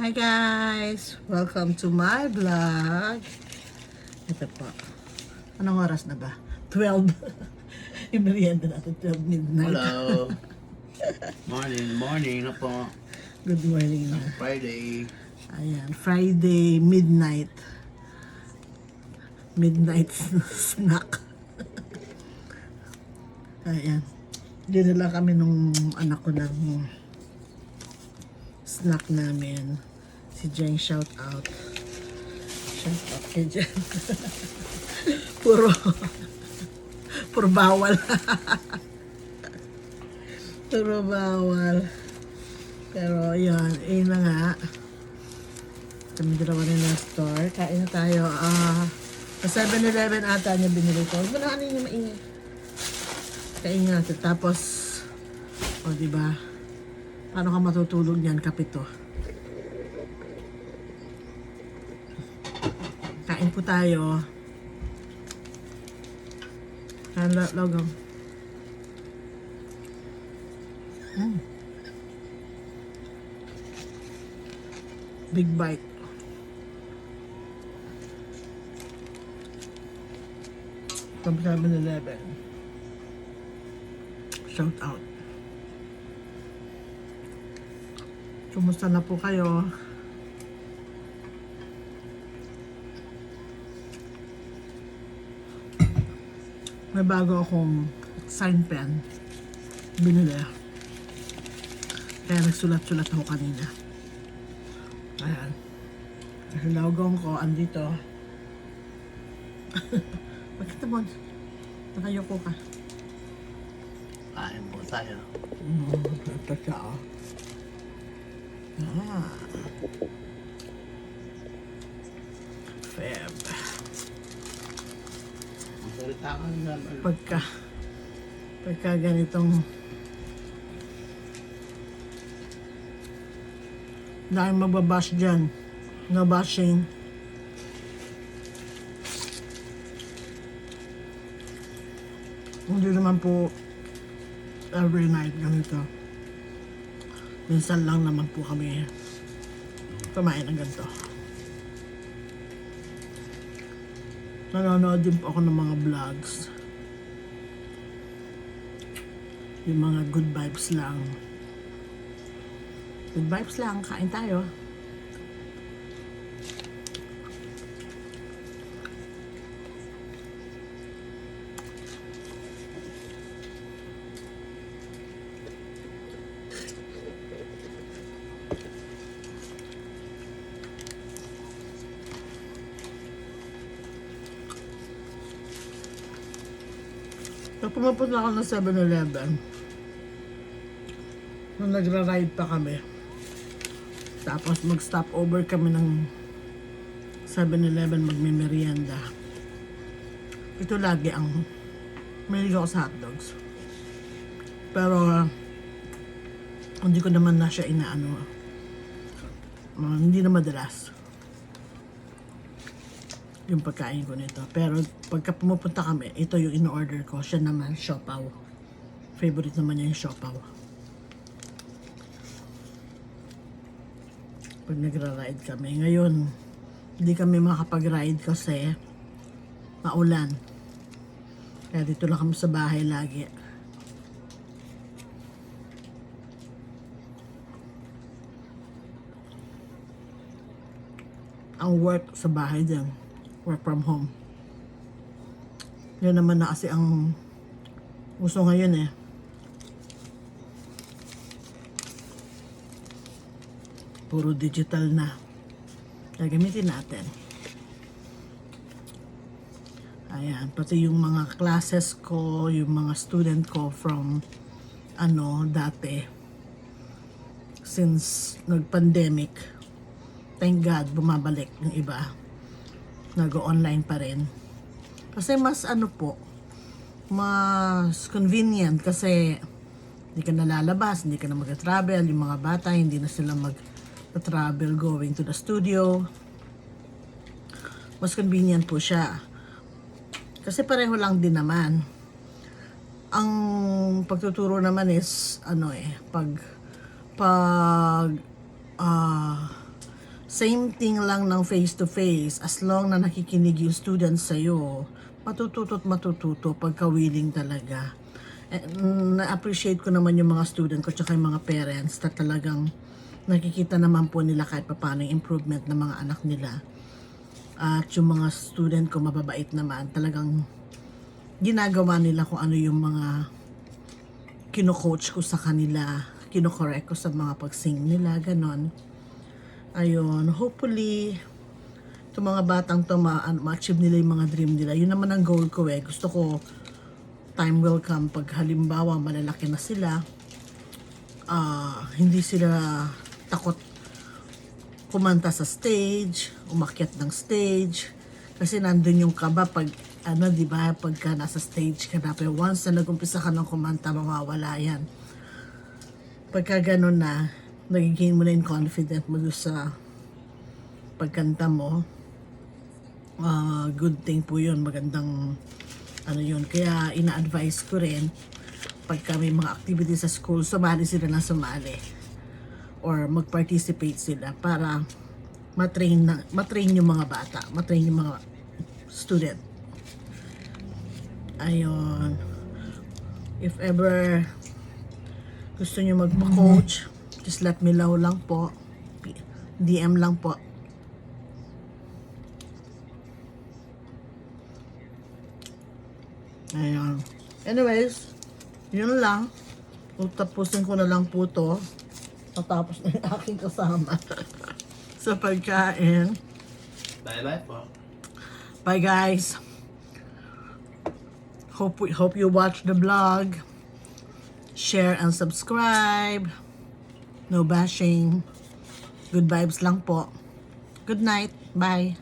Hi guys! Welcome to my vlog. Ito po. Anong oras na ba? 12. Yung merienda natin, 12 midnight. Hello. Morning na po. Good morning na. Friday. Ayan, Friday midnight. Midnight snack. Ayan. Dinala kami nung anak ko ng snack namin. Si Jen, shout out. Shout out kay Jen. puro bawal. Puro bawal. Pero yun, yun na nga. Kami dalawa rin na store. Kain na tayo. Sa 7-Eleven ata niya binili ko. Huwag mo na ano yung maingay. Kain natin. Tapos, diba? Paano ka matutulog niyan, kapito? Kain po tayo. Logong. Big bite. From 7-Eleven. Shout out. Kumusta na po kayo? May bago akong sign pen. Binili. Kaya nagsulat-sulat ako kanina. Ayan. Ang logong ko, andito. Bakit naman? Nakayoko ka. Kain po tayo. Ito siya, oh. Feb. Magsalita ka naman. Pagka ganitong dahil magbabash dyan. No bashing. Hindi naman po every night ganito. Minsan lang naman po kami kumain ng ganito. Nanonood din po ako ng mga vlogs. Yung mga good vibes lang. Good vibes lang, kain tayo. Pag pumapunta ako ng 7-Eleven, nung nagra-ride pa kami, tapos mag-stop over kami ng 7-Eleven magme-merienda. Ito lagi ang mahilig ako sa hotdogs. Pero hindi ko naman na siya inaano. Hindi na madalas yung pagkain ko nito. Pero pagka pumupunta kami, ito yung in-order ko. Siya naman, siopaw. Favorite naman niya yung siopaw. Pag nagra-ride kami. Ngayon, hindi kami makapag-ride kasi maulan. Kaya dito lang kami sa bahay lagi. Ang work sa bahay din. Work from home. Yan naman na kasi ang uso ngayon eh. Puro digital na. Kaya gamitin natin. Ayan. Pati yung mga classes ko, yung mga student ko from dati. Since nag-pandemic, thank God, bumabalik yung iba. Nag-online pa rin. Kasi mas mas convenient kasi hindi ka nalalabas, hindi ka na mag-travel. Yung mga bata, hindi na sila mag-travel going to the studio. Mas convenient po siya. Kasi pareho lang din naman. Ang pagtuturo naman is, pag Same thing lang ng face-to-face. As long na nakikinig yung students sa'yo, matututo pagka willing talaga. Na-appreciate ko naman yung mga student ko tsaka yung mga parents na talagang nakikita naman po nila kahit paano yung improvement ng mga anak nila. At yung mga student ko mababait naman, talagang ginagawa nila kung ano yung mga kino-coach ko sa kanila, kino-correct ko sa mga pag-sing nila, ganon. Ayun, hopefully, itong mga batang to ma-achieve nila yung mga dream nila. Yun naman ang goal ko eh. Gusto ko, time will come pag halimbawa malalaki na sila, hindi sila takot kumanta sa stage, umakyat ng stage. Kasi nandun yung kaba pag, di ba, pagka nasa stage ka na. Pero once na nag-umpisa ka ng kumanta, mawawala yan. Pagka ganun na, nagiging mo na yung confident mo doon sa pagkanta mo. Good thing po yun, magandang yun. Kaya ina-advise ko rin, pagka may mga activities sa school, sumali sila na sumali. Or mag-participate sila para matrain yung mga bata, matrain yung mga student. Ayun. If ever gusto nyo magpa-coach, just let me know lang po. DM lang po. Ayun. Anyways, yun lang. Tapusin ko na lang po to. Tapos na yung aking kasama sa pagkain. Bye-bye po. Bye guys. Hope you watch the vlog. Share and subscribe. No bashing. Good vibes lang po. Good night. Bye.